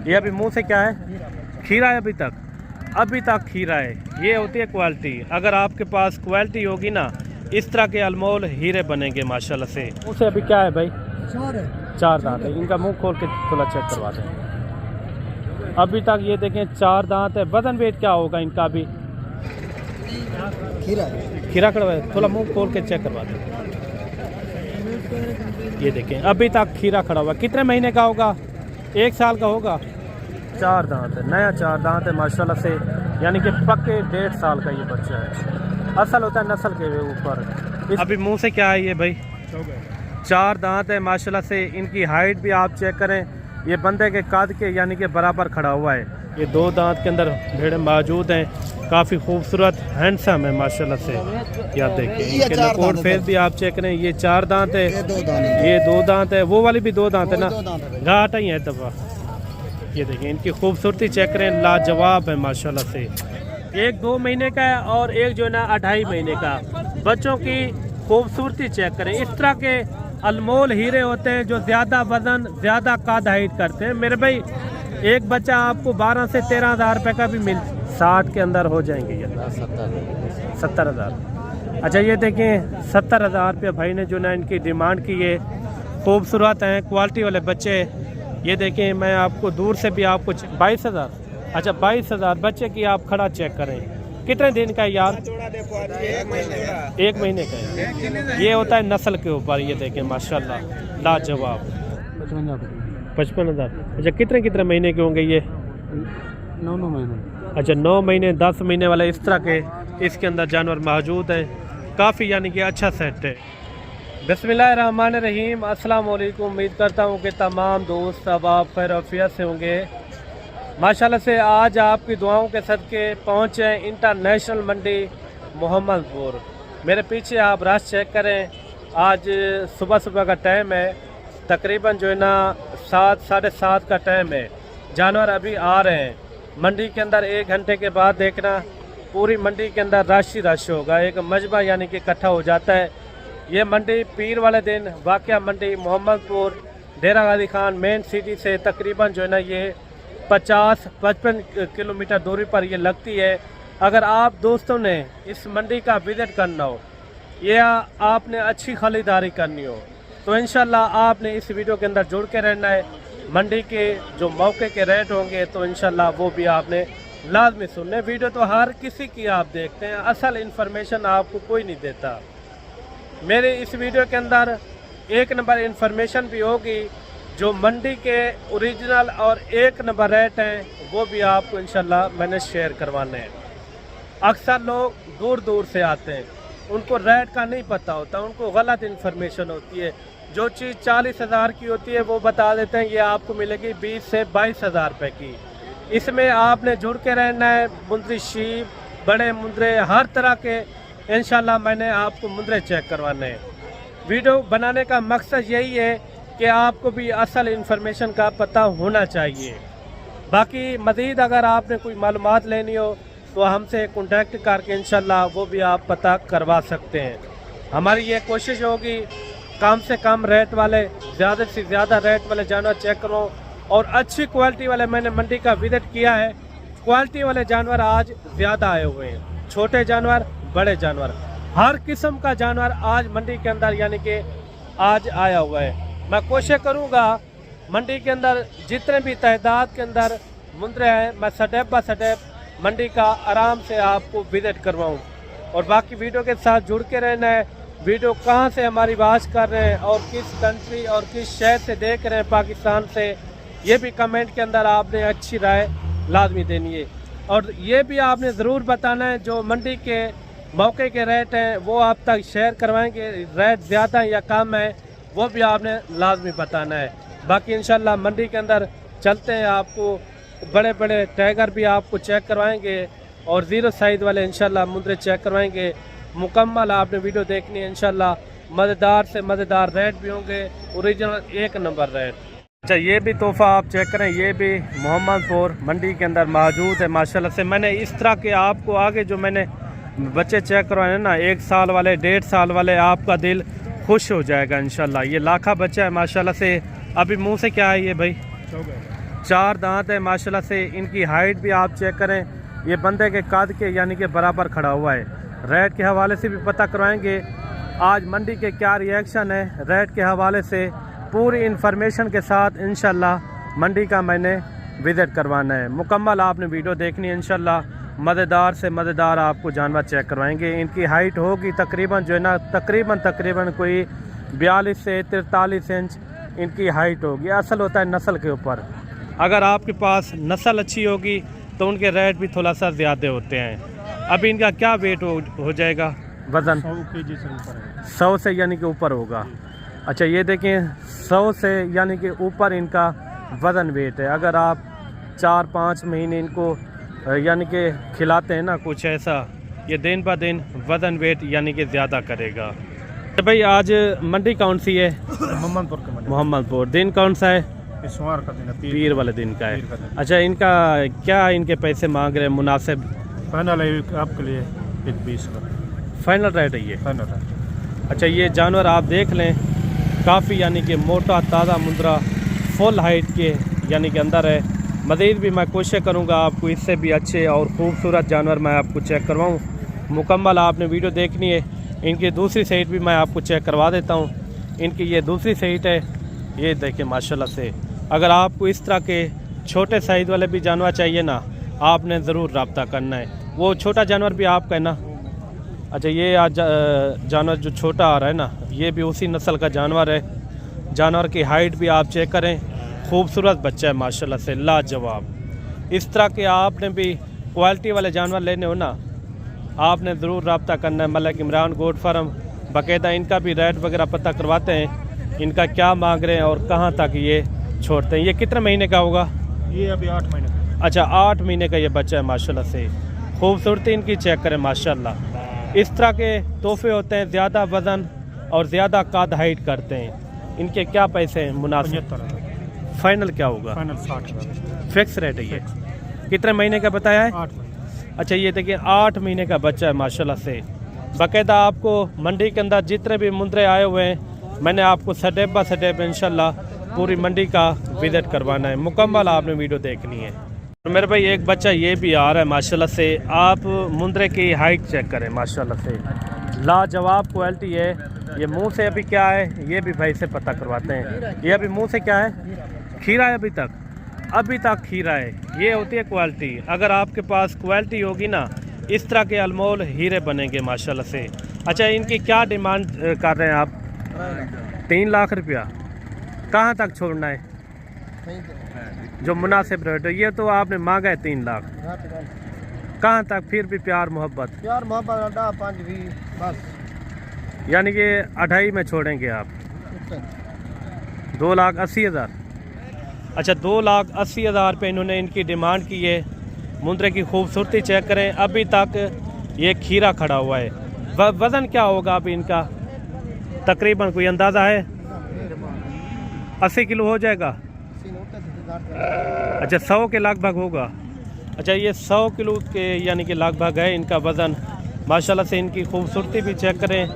ये अभी मुंह से क्या है? खीरा है अभी तक खीरा है। ये होती है क्वालिटी। अगर आपके पास क्वालिटी होगी ना, इस तरह के अनमोल हीरे बनेंगे माशाल्लाह से। मुँह से अभी क्या है भाई? चार दांत है। इनका मुंह खोल के थोड़ा चेक करवा दें। अभी तक ये देखें 4 दांत है। वजन वेट क्या होगा इनका? अभी खीरा खड़ा है। थोड़ा मुंह खोल के चेक करवा दें। ये देखें अभी तक खीरा खड़ा हुआ। कितने महीने का होगा? 1 साल का होगा। 4 दांत है, नया 4 दांत है माशाल्लाह से, यानी कि पक्के 1.5 साल का ये बच्चा है। असल होता है नस्ल के ऊपर। अभी मुंह से क्या है ये भाई? 4 दांत है माशाल्लाह से। इनकी हाइट भी आप चेक करें, ये बंदे के कद के यानी कि बराबर खड़ा हुआ है। ये 2 दांत के अंदर भेड़ें मौजूद हैं। काफ़ी खूबसूरत हैंडसम है माशाल्लाह से। ये आप देखिए इनके नकोर फेस भी आप चेक करें। ये 4 दांत है, ये 2 दांत है, वो वाली भी 2 दांत है ना, घाट ही है दफा। ये देखिए इनकी खूबसूरती चेक करें, लाजवाब है माशाल्लाह से। एक 2 महीने का है और एक जो है ना 2.5 महीने का। बच्चों की खूबसूरती चेक करें। इस तरह के अनमोल हीरे होते हैं जो ज़्यादा वजन, ज़्यादा कद हाइट करते हैं। मेरे भाई एक बच्चा आपको 12 से 13 हज़ार रुपये का भी 60 के अंदर हो जाएंगे। ये 70 हज़ार। अच्छा ये देखें 70 हज़ार रुपये भाई ने जो ना इनकी डिमांड की है। खूबसूरत हैं, क्वालिटी वाले बच्चे। ये देखें मैं आपको दूर से भी आपको 22 हज़ार। अच्छा 22 हज़ार बच्चे की आप खड़ा चेक करें। कितने दिन का है यार? 1 महीने का है। ये होता है नस्ल के ऊपर। ये देखें माशाल्लाह लाजवाब। 55 हज़ार। अच्छा कितने महीने के होंगे ये? 9 महीने। अच्छा 9 महीने 10 महीने वाले इस तरह के इसके अंदर जानवर मौजूद हैं। काफ़ी यानी कि अच्छा सेट है। बिस्मिल्लाहिर्रहमानिर्रहीम। अस्सलाम वालेकुम। उम्मीद करता हूँ कि तमाम दोस्त अब आप खैर आफियत से होंगे माशाल्लाह से। आज आपकी दुआओं के सदके पहुँचे इंटरनेशनल मंडी मोहम्मदपुर। मेरे पीछे आप रश चेक करें। आज सुबह का टाइम है, तकरीबन जो है ना 7 साढ़े 7 का टाइम है। जानवर अभी आ रहे हैं मंडी के अंदर। 1 घंटे के बाद देखना पूरी मंडी के अंदर रश ही रश होगा। एक मजबा यानी कि इकट्ठा हो जाता है। ये मंडी पीर वाले दिन वाक़या मंडी मोहम्मदपुर डेरा गाजी खान मेन सिटी से तकरीबन जो है ना ये 50-55 किलोमीटर दूरी पर ये लगती है। अगर आप दोस्तों ने इस मंडी का विज़िट करना हो या आपने अच्छी खरीदारी करनी हो तो इंशाल्लाह आपने इस वीडियो के अंदर जुड़ के रहना है। मंडी के जो मौके के रेट होंगे तो इंशाल्लाह वो भी आपने लाजमी सुनने। वीडियो तो हर किसी की आप देखते हैं, असल इन्फॉर्मेशन आपको कोई नहीं देता। मेरे इस वीडियो के अंदर 1 नंबर इन्फॉर्मेशन भी होगी, जो मंडी के ओरिजिनल और 1 नंबर रेट हैं वो भी आपको इंशाल्लाह मैंने शेयर करवाने हैं। अक्सर लोग दूर दूर से आते हैं, उनको रेट का नहीं पता होता, उनको गलत इन्फॉर्मेशन होती है। जो चीज़ 40 हज़ार की होती है वो बता देते हैं ये आपको मिलेगी 20 से 22 हज़ार रुपये की। इसमें आपने जुड़ के रहना है। मुंदरी शीप, बड़े मुंदरे, हर तरह के इंशाल्लाह मैंने आपको मुंदरे चेक करवाने हैं। वीडियो बनाने का मकसद यही है कि आपको भी असल इन्फॉर्मेशन का पता होना चाहिए। बाकी मज़ीद अगर आपने कोई मालूमात लेनी हो तो हमसे कॉन्टैक्ट करके इंशाल्लाह वो भी आप पता करवा सकते हैं। हमारी ये कोशिश होगी कम से कम रेट वाले, ज़्यादा से ज़्यादा रेट वाले जानवर चेक करो और अच्छी क्वालिटी वाले। मैंने मंडी का विज़िट किया है, क्वालिटी वाले जानवर आज ज़्यादा आए हुए हैं। छोटे जानवर, बड़े जानवर, हर किस्म का जानवर आज मंडी के अंदर यानी कि आज आया हुआ है। मैं कोशिश करूँगा मंडी के अंदर जितने भी तादाद के अंदर मुंदरे हैं मैं स्टेप बाय स्टेप मंडी का आराम से आपको विज़िट करवाऊँ। और बाकी वीडियो के साथ जुड़ के रहना है। वीडियो कहाँ से हमारी बात कर रहे हैं और किस कंट्री और किस शहर से देख रहे हैं पाकिस्तान से, ये भी कमेंट के अंदर आपने अच्छी राय लाजमी देनी है। और ये भी आपने ज़रूर बताना है जो मंडी के मौके के रेट हैं वो आप तक शेयर करवाएंगे। रेट ज़्यादा या कम है वो भी आपने लाजमी बताना है। बाकी इंशाल्लाह मंडी के अंदर चलते हैं, आपको बड़े बड़े टाइगर भी आपको चेक करवाएंगे और 0 साइज़ वाले इंशाल्लाह मुंदरे चेक करवाएंगे। मुकम्मल आपने वीडियो देखनी है इंशाल्लाह। मज़ेदार से मज़ेदार रेट भी होंगे, ओरिजिनल 1 नंबर रेट। अच्छा ये भी तोहफ़ा आप चेक करें, ये भी मोहम्मदपुर मंडी के अंदर मौजूद है माशाल्लाह से। मैंने इस तरह के आपको आगे जो मैंने बच्चे चेक करवाए ना, 1 साल वाले, 1.5 साल वाले, आपका दिल खुश हो जाएगा इंशाल्लाह। ये लाखा बच्चा है माशाल्लाह से। अभी मुंह से क्या है ये भाई? 4 दांत है माशाल्लाह से। इनकी हाइट भी आप चेक करें, ये बंदे के कद के यानी कि बराबर खड़ा हुआ है। रेट के हवाले से भी पता करवाएंगे आज मंडी के क्या रिएक्शन है। रेट के हवाले से पूरी इन्फॉर्मेशन के साथ इंशाल्लाह मंडी का मैंने विज़िट करवाना है। मुकम्मल आपने वीडियो देखनी है इंशाल्लाह। मज़ेदार से मज़ेदार आपको जानवर चेक करवाएंगे। इनकी हाइट होगी तकरीबन जो है ना तकरीबन कोई 42 से 43 इंच इनकी हाइट होगी। असल होता है नस्ल के ऊपर। अगर आपके पास नस्ल अच्छी होगी तो उनके रेट भी थोड़ा सा ज़्यादा होते हैं। अभी इनका क्या वेट हो जाएगा? वज़न 100 kg से ऊपर है। 100 से यानी कि ऊपर होगा। अच्छा ये देखें 100 से यानी कि ऊपर इनका वज़न वेट है। अगर आप 4-5 महीने इनको यानी कि खिलाते हैं ना कुछ ऐसा, ये दिन ब दिन वज़न वेट यानी कि ज़्यादा करेगा। तो भाई आज मंडी कौन सी है? मोहम्मदपुर का मंडी। मोहम्मदपुर। दिन कौन सा है? इस्वार का दिन है, पीर वाले दिन का पीर का है। दिन। अच्छा इनका क्या इनके पैसे मांग रहे हैं मुनासिब? फाइनल है आपके लिए 120 का फाइनल रेट है ये? फाइनल है। अच्छा ये जानवर आप देख लें, काफ़ी यानी कि मोटा ताज़ा मुंदरा फुल हाइट के यानी कि अंदर है। मज़ीद भी मैं कोशिश करूंगा आपको इससे भी अच्छे और ख़ूबसूरत जानवर मैं आपको चेक करवाऊं। मुकम्मल आपने वीडियो देखनी है। इनकी दूसरी साइड भी मैं आपको चेक करवा देता हूं। इनकी ये दूसरी साइड है, ये देखें माशाल्लाह से। अगर आपको इस तरह के छोटे साइज़ वाले भी जानवर चाहिए ना, आपने ज़रूर रब्ता करना है। वो छोटा जानवर भी आपका है ना? अच्छा ये आज जानवर जो छोटा आ रहा है ना, ये भी उसी नस्ल का जानवर है। जानवर की हाइट भी आप चेक करें, खूबसूरत बच्चा है माशाल्लाह से, लाजवाब। इस तरह के आपने भी क्वालिटी वाले जानवर लेने हो ना, आपने ज़रूर रब्ता करना है। Malik Imran goat farm. बाकायदा इनका भी रेट वगैरह पता करवाते हैं, इनका क्या मांग रहे हैं और कहाँ तक ये छोड़ते हैं। ये कितने महीने का होगा? ये अभी 8 महीने का। अच्छा 8 महीने का ये बच्चा है माशाल्लाह से। खूबसूरती इनकी चेक करें माशाल्लाह। इस तरह के तोहफे होते हैं, ज़्यादा वज़न और ज़्यादा कद हाइट करते हैं। इनके क्या पैसे हैं मुनासिब? 75 फाइनल क्या होगा? फाइनल 60 का फिक्स रेट है ये? कितने महीने का बताया है? 8 महीने। अच्छा ये देखिए 8 महीने का बच्चा है माशाल्लाह से। बाकायदा आपको मंडी के अंदर जितने भी मुंदरे आए हुए हैं, मैंने आपको स्टेप बाय स्टेप इंशाल्लाह पूरी मंडी का विज़िट करवाना है। मुकम्मल आपने वीडियो देखनी है। तो मेरे भाई एक बच्चा ये भी आ रहा है माशाल्लाह से। आप मुंदरे की हाइट चेक करें माशाल्लाह से, लाजवाब क्वालिटी है। ये मुंह से अभी क्या है ये भी भाई से पता करवाते हैं। ये अभी मुंह से क्या है? खीरा है अभी तक खीरा है। ये होती है क्वालिटी। अगर आपके पास क्वालिटी होगी ना, इस तरह के अनमोल हीरे बनेंगे माशाल्लाह से। अच्छा इनकी क्या डिमांड कर रहे हैं आप? 3 लाख रुपया। कहाँ तक छोड़ना है जो मुनासिब रेट है? ये तो आपने मांगा है 3 लाख। कहाँ तक फिर भी प्यार मोहब्बत? यार मोहब्बत 5 भी बस, यानी कि 2.5 में छोड़ेंगे आप? 2,80,000। अच्छा 2,80,000 पे इन्होंने इनकी डिमांड की है। मुंदरे की खूबसूरती चेक करें, अभी तक ये खीरा खड़ा हुआ है। वज़न क्या होगा अभी इनका? तकरीबन कोई अंदाज़ा है? 80 किलो हो जाएगा। अच्छा 100 के लगभग होगा। अच्छा ये 100 किलो के यानी कि लगभग है इनका वज़न माशाल्लाह से। इनकी खूबसूरती भी चेक करें,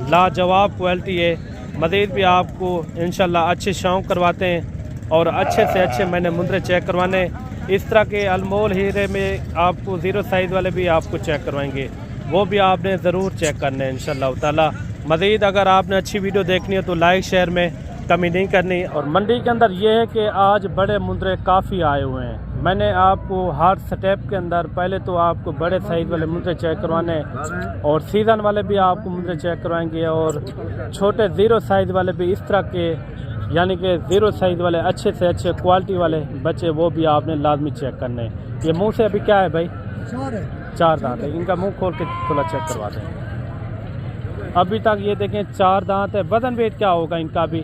लाजवाब क्वालिटी है। मज़ीद भी आपको इंशाल्लाह अच्छे शौक़ करवाते हैं और अच्छे से अच्छे मैंने मुंदरे चेक करवाने। इस तरह के अनमोल हीरे में आपको 0 साइज़ वाले भी आपको चेक करवाएंगे, वो भी आपने ज़रूर चेक करने हैं इंशाल्लाह ताला। मज़ीद अगर आपने अच्छी वीडियो देखनी है तो लाइक शेयर में कमी नहीं करनी। और मंडी के अंदर ये है कि आज बड़े मुंदरे काफ़ी आए हुए हैं। मैंने आपको हर स्टेप के अंदर पहले तो आपको बड़े साइज़ वाले मुंदरे चेक करवाने और सीज़न वाले भी आपको मुंदरे चेक करवाएंगे और छोटे 0 साइज़ वाले भी इस तरह के यानी कि 0 साइज़ वाले अच्छे से अच्छे क्वालिटी वाले बच्चे वो भी आपने लाजमी चेक करने हैं। ये मुँह से अभी क्या है भाई? 4 दांत है। इनका मुँह खोल के थोड़ा चेक करवा दें। अभी तक ये देखें 4 दांत है। वज़न वेट क्या होगा इनका? अभी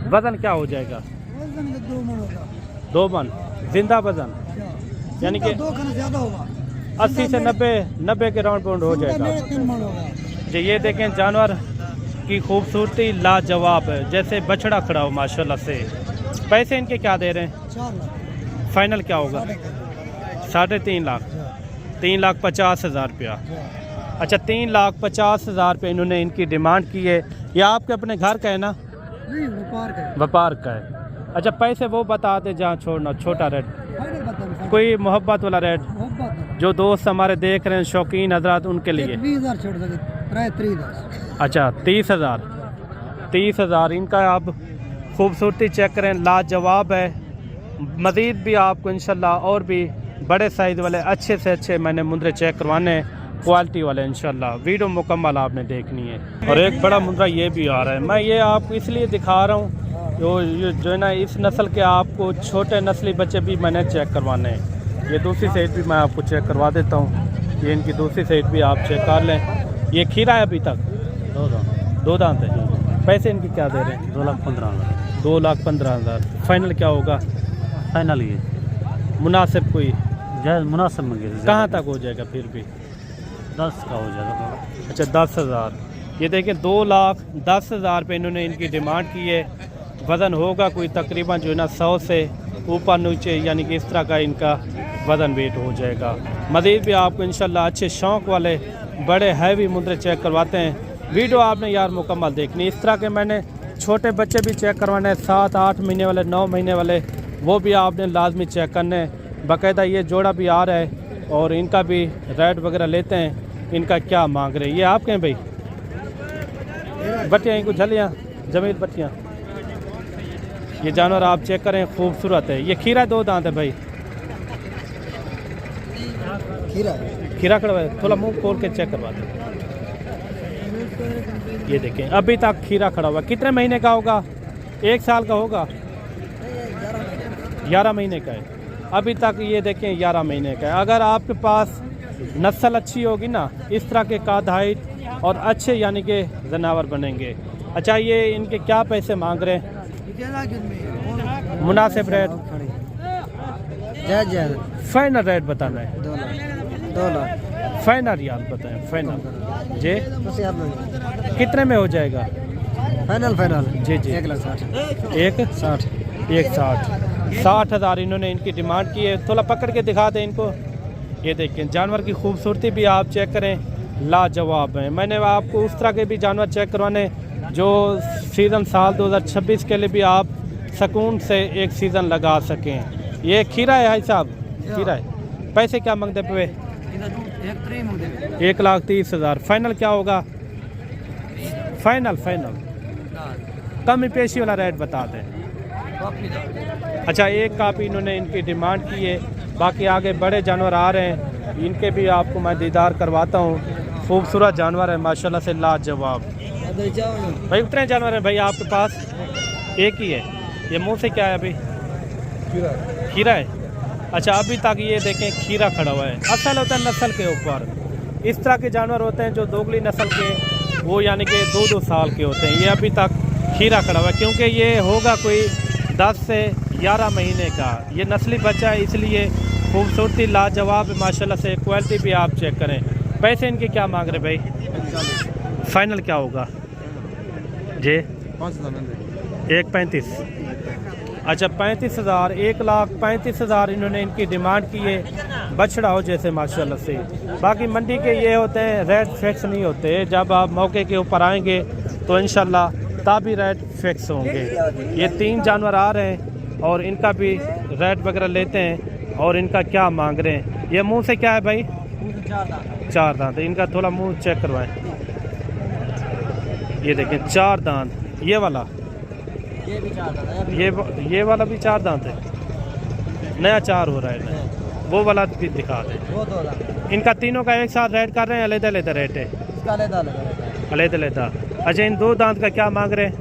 वज़न क्या हो जाएगा? 2 मन जिंदा वज़न, यानी कि 80 से 90 के राउंड पाउंड हो जाएगा। जो ये देखें जानवर की खूबसूरती लाजवाब है, जैसे बछड़ा खड़ा हो माशाल्लाह से। पैसे इनके क्या दे रहे हैं? 4 लाख। फाइनल क्या होगा? 3.5 लाख। 3,50,000 रुपया। अच्छा 3,50,000 रुपये इन्होंने इनकी डिमांड की है। ये आपके अपने घर का है ना? नहीं, व्यापार का है। अच्छा पैसे वो बता दे जहाँ छोड़ना, छोटा रेट, फाइनल बता कोई मोहब्बत वाला रेट मोहब्बत जो दोस्त हमारे देख रहे हैं, शौकीन हजरात, उनके लिए। 20,000 छोड़ सके प्राय 30,000 अच्छा 30,000, 30,000 इनका। आप खूबसूरती चेक करें, लाजवाब है। मज़ीद भी आपको इंशाल्लाह और भी बड़े साइज़ वाले अच्छे से अच्छे मैंने मुंदरे चेक करवाने हैं, क्वालिटी वाले इंशाल्लाह। वीडियो मुकम्मल आपने देखनी है। और एक बड़ा मुंदरा ये भी आ रहा है, मैं ये आपको इसलिए दिखा रहा हूँ जो है ना, इस नस्ल के आपको छोटे नस्ली बच्चे भी मैंने चेक करवाने हैं। ये दूसरी साइड भी मैं आपको चेक करवा देता हूँ, ये इनकी दूसरी साइड भी आप चेक कर लें। ये खीरा है अभी तक, 2 दांत है। पैसे इनकी क्या दे रहे हैं? 2,15,000 2,15,000। फाइनल क्या होगा? फाइनल ये मुनासिब कोई जायज़ मुनासिब मंगे कहाँ तक हो जाएगा? फिर भी 10 का हो जाएगा। अच्छा 10,000। ये देखें 2,10,000 पे इन्होंने इनकी डिमांड की है। वज़न होगा कोई तकरीबन जो है ना 100 से ऊपर नीचे, यानी कि इस तरह का इनका वज़न वेट हो जाएगा। मज़ीद भी आपको इंशाल्लाह अच्छे शौक़ वाले बड़े हैवी मुंदरे चेक करवाते हैं। वीडियो आपने यार मुकम्मल देखनी। इस तरह के मैंने छोटे बच्चे भी चेक करवाने हैं, 7-8 महीने वाले, 9 महीने वाले, वो भी आपने लाजमी चेक करने हैं। बाकायदा ये जोड़ा भी आ रहा है और इनका भी रेट वगैरह लेते हैं, इनका क्या मांग रहे हैं। ये आपके हैं भाई बट्टियाँ, इनको झलियाँ जमील बट्टियाँ। ये जानवर आप चेक करें, खूबसूरत है। ये खीरा 2 दांत है भाई, खीरा खड़ा है, थोड़ा मुंह खोल के चेक करवा दें। ये देखें अभी तक खीरा खड़ा हुआ। कितने महीने का होगा? 1 साल का होगा? 11 महीने का है अभी तक। ये देखें 11 महीने का है। अगर आपके पास नस्ल अच्छी होगी ना, इस तरह के काद हाइट और अच्छे यानी कि जानवर बनेंगे। अच्छा ये इनके क्या पैसे मांग रहे हैं? मुनासिब रेट, फाइनल रेट बताना है। 2 लाख फाइनल यार बताएं, फाइनल जी कितने में हो जाएगा? फाइनल जी जी 1,60,000 60,000 इन्होंने इनकी डिमांड की है। थोड़ा पकड़ के दिखा दें इनको। ये देखें जानवर की खूबसूरती भी आप चेक करें, लाजवाब है। मैंने आपको उस तरह के भी जानवर चेक करवाने जो सीज़न साल 2026 के लिए भी आप सुकून से एक सीज़न लगा सकें। ये खीरा है भाई साहब, खीरा है। पैसे क्या मांगते पे? 1,30,000। फाइनल क्या होगा? फाइनल कम पेशी वाला रेट बता दें। अच्छा 1 कापी इन्होंने इनकी डिमांड की है। बाकी आगे बड़े जानवर आ रहे हैं, इनके भी आपको मैं दीदार करवाता हूँ। खूबसूरत जानवर है माशाल्लाह से, लाजवाब। भाई उतने जानवर हैं भाई आपके पास? एक ही है। ये मुंह से क्या है अभी? खीरा है। अच्छा अभी तक ये देखें खीरा खड़ा हुआ है। असल होता है नस्ल के ऊपर। इस तरह के जानवर होते हैं जो दोगली नस्ल के, वो यानी कि 2-2 साल के होते हैं। ये अभी तक खीरा खड़ा हुआ है क्योंकि ये होगा कोई 10 से 11 महीने का। ये नस्ली बच्चा है, इसलिए खूबसूरती लाजवाब माशाल्लाह से। क्वालिटी भी आप चेक करें। पैसे इनके क्या मांग रहे भाई? फाइनल क्या होगा जी? 1,35,000। अच्छा 35,000, 1,35,000 इन्होंने इनकी डिमांड की है। बछड़ा हो जैसे माशाल्लाह से। बाकी मंडी के ये होते हैं, रेट फिक्स नहीं होते। जब आप मौके के ऊपर आएंगे तो इंशाल्लाह तभी रेट फिक्स होंगे। ये 3 जानवर आ रहे हैं और इनका भी रेट वगैरह लेते हैं। और इनका क्या मांग रहे हैं? ये मुंह से क्या है भाई? 4 दांत। इनका थोड़ा मुंह चेक करवाएं। ये देखें 4 दांत। ये वाला, ये वाला भी 4 दांत है। नया 4 हो रहा है। वो वाला भी दिखा दें। इनका तीनों का एक साथ रेट कर रहे हैं? अलग-अलग रेट है? अलग-अलग। अच्छा इन 2 दांत का क्या मांग रहे हैं?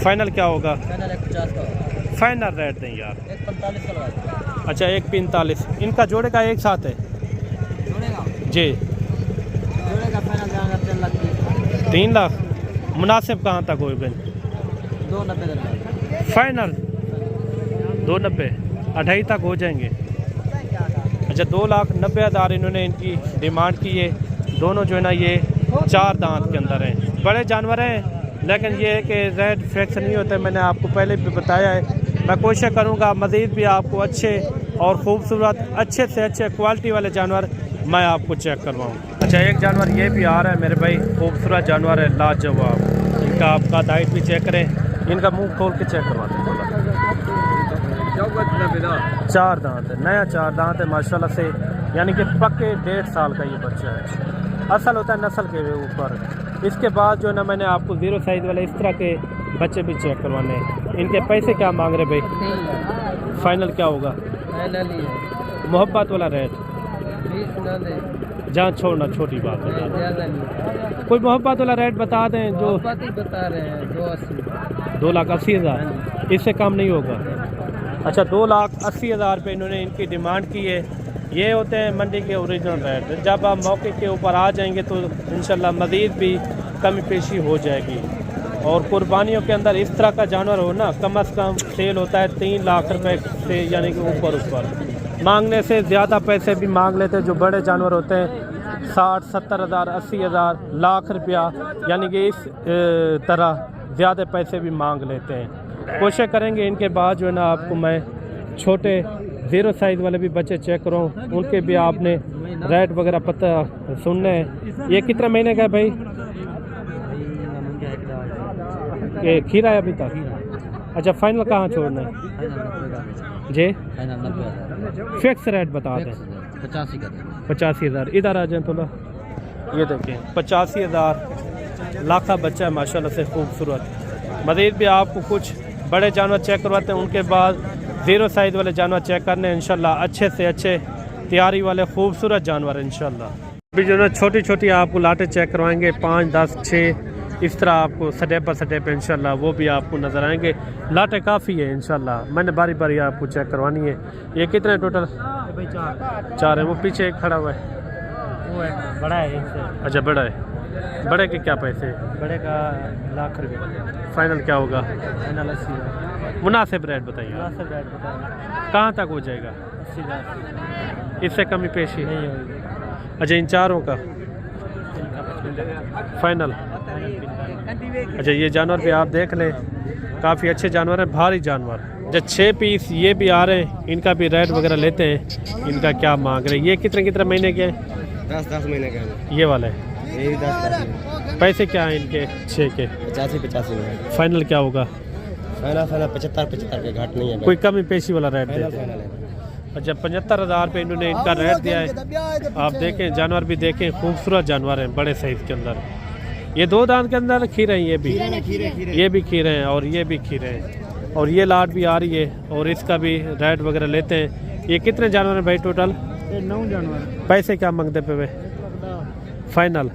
फाइनल क्या होगा? फाइनल रेट दें यार। 1,45 अच्छा 1,45। इनका जोड़े का एक साथ है जी? 3 लाख। मुनासिब कहाँ तक हो गए? 2,90 फाइनल 2,90, 2.5 तक हो जाएंगे। अच्छा 2,90,000 इन्होंने इनकी डिमांड की है। दोनों जो है ना ये 4 दांत के अंदर हैं। बड़े जानवर हैं लेकिन ये है कि रेट फिक्स नहीं होते। मैंने आपको पहले भी बताया है। मैं कोशिश करूँगा मज़ीद भी आपको अच्छे और ख़ूबसूरत अच्छे से अच्छे क्वालिटी वाले जानवर मैं आपको चेक करवाऊँ। अच्छा एक जानवर ये भी आ रहा है मेरे भाई, खूबसूरत जानवर है, लाजवाब। इनका आपका हाइट भी चेक करें, इनका मुंह खोल के चेक करवाते हैं थोड़ा। 4 दांत है, नया 4 दांत है माशाल्लाह से, यानी कि पक्के 1.5 साल का ये बच्चा है। असल होता है नस्ल के ऊपर। इसके बाद जो है ना मैंने आपको 0 साइज़ वाले इस तरह के बच्चे भी चेक करवाने हैं। इनके पैसे क्या मांग रहे भाई? फाइनल क्या होगा? मोहब्बत वाला रेट जहाँ छोड़ना, छोटी बात है। कोई मोहब्बत वाला रेट बता दें जो बता रहे हैं 2,80,000, इससे कम नहीं होगा। अच्छा 2,80,000 रुपये इन्होंने इनकी डिमांड की है। ये होते हैं मंडी के ओरिजिनल रेट। जब आप मौके के ऊपर आ जाएंगे तो इंशाल्लाह मज़ीद भी कमी पेशी हो जाएगी। और कुर्बानियों के अंदर इस तरह का जानवर हो ना, कम से कम सेल होता है 3 लाख रुपए से, यानी कि ऊपर मांगने से ज़्यादा पैसे भी मांग लेते हैं। जो बड़े जानवर होते हैं 60-70,000, 80,000, लाख रुपया, यानी कि इस तरह ज़्यादा पैसे भी मांग लेते हैं। कोशिश करेंगे इनके बाद जो है ना आपको मैं छोटे 0 साइज़ वाले भी बच्चे चेक करूँ, उनके भी आपने रेट वगैरह पता सुनने हैं। ये कितने महीने का है भाई? ये खीरा है अभी तक? अच्छा फाइनल कहाँ छोड़ना है जी? फिक्स रेट बता दें 85,000। इधर आ जाए थोड़ा, ये देखें 85,000 लाखा बच्चा है माशाल्लाह से खूबसूरत। मज़ीद भी आपको कुछ बड़े जानवर चेक करवाते हैं, उनके बाद 0 साइज़ वाले जानवर चेक करने इंशाल्लाह, अच्छे से अच्छे तैयारी वाले खूबसूरत जानवर इंशाल्लाह। अभी जो है छोटी छोटी आपको लाटें चेक करवाएंगे, 5, 10, 6 इस तरह आपको सटे पे इंशाल्लाह वो भी आपको नज़र आएंगे। लाटें काफ़ी है इंशाल्लाह, मैंने बारी बारी आपको चेक करवानी है। ये कितने टोटल? 4 है। वो पीछे एक खड़ा हुआ है, वो है बड़ा है इससे। अच्छा बड़ा है। बड़े के क्या पैसे? बड़े का लाख रुपये। फाइनल क्या होगा? फाइनल 80,000। मुनासिब रेट बताइए। कहाँ तक हो जाएगा? 80,000 इससे कमी पेशी नहीं होगी। अच्छा इन चारों का फाइनल? अच्छा ये जानवर भी आप देख लें, काफ़ी अच्छे जानवर हैं, भारी जानवर। जब 6 पीस ये भी आ रहे हैं, इनका भी रेट वगैरह लेते हैं, इनका क्या मांग रहे हैं। ये कितने महीने के हैं? 10 महीने का। ये वाले ये 10 पैसे क्या हैं इनके? 6 के 85 में। फाइनल क्या होगा? फाइनल 75 के घाट नहीं है। कोई कमी पेशी वाला रेट देते हैं? फाइनल है। अच्छा 75,000 रुपये इन्होंने इनका रेट दिया है। आप देखें जानवर भी देखें, खूबसूरत जानवर हैं बड़े साइज़ के अंदर। ये 2 दांत के अंदर खीरे हैं, ये भी खीरे हैं और ये भी खीरे हैं। और ये लाट भी आ रही है और इसका भी रेट वगैरह लेते हैं। ये कितने जानवर हैं भाई टोटल? 9 जानवर। पैसे क्या मांगते पे वे? फाइनल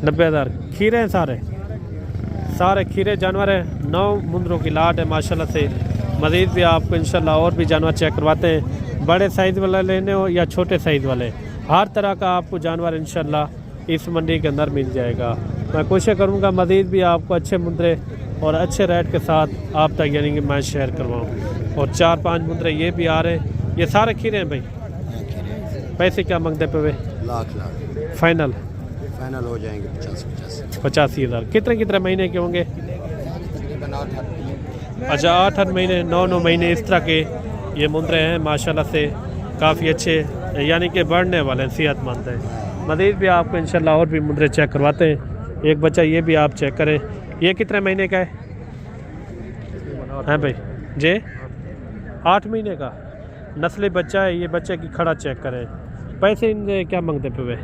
90,000। खीरे हैं सारे खीरे जानवर हैं। 9 मुंदरों की लाट है माशाल्लाह से। मज़ीद भी आपको इंशाल्लाह और भी जानवर चेक करवाते हैं, बड़े साइज़ वाला लेने हो या छोटे साइज़ वाले, हर तरह का आपको जानवर इंशाल्लाह इस मंडी के अंदर मिल जाएगा। मैं कोशिश करूँगा मज़ीद भी आपको अच्छे मुंदरे और अच्छे रेट के साथ आप तक यानी कि मैं शेयर करवाऊँ। और 4-5 मुंदरे ये भी आ रहे हैं, ये सारे खीरे हैं भाई। पैसे क्या मांगते पे वे? लाख फाइनल हो जाएंगे 85,000। कितने महीने के होंगे? अच्छा 8 महीने 9 महीने इस तरह के ये मुंदरे हैं माशाल्लाह से, काफ़ी अच्छे यानी कि बढ़ने वाले सेहतमंद हैं। मज़ीद भी आपको इंशाल्लाह और भी मुंदरे चेक करवाते हैं। एक बच्चा ये भी आप चेक करें, ये कितने महीने का है? हैं भाई जी 8 महीने का नस्ली बच्चा है। ये बच्चे की खड़ा चेक करें। पैसे इनके क्या मांगते पे वे?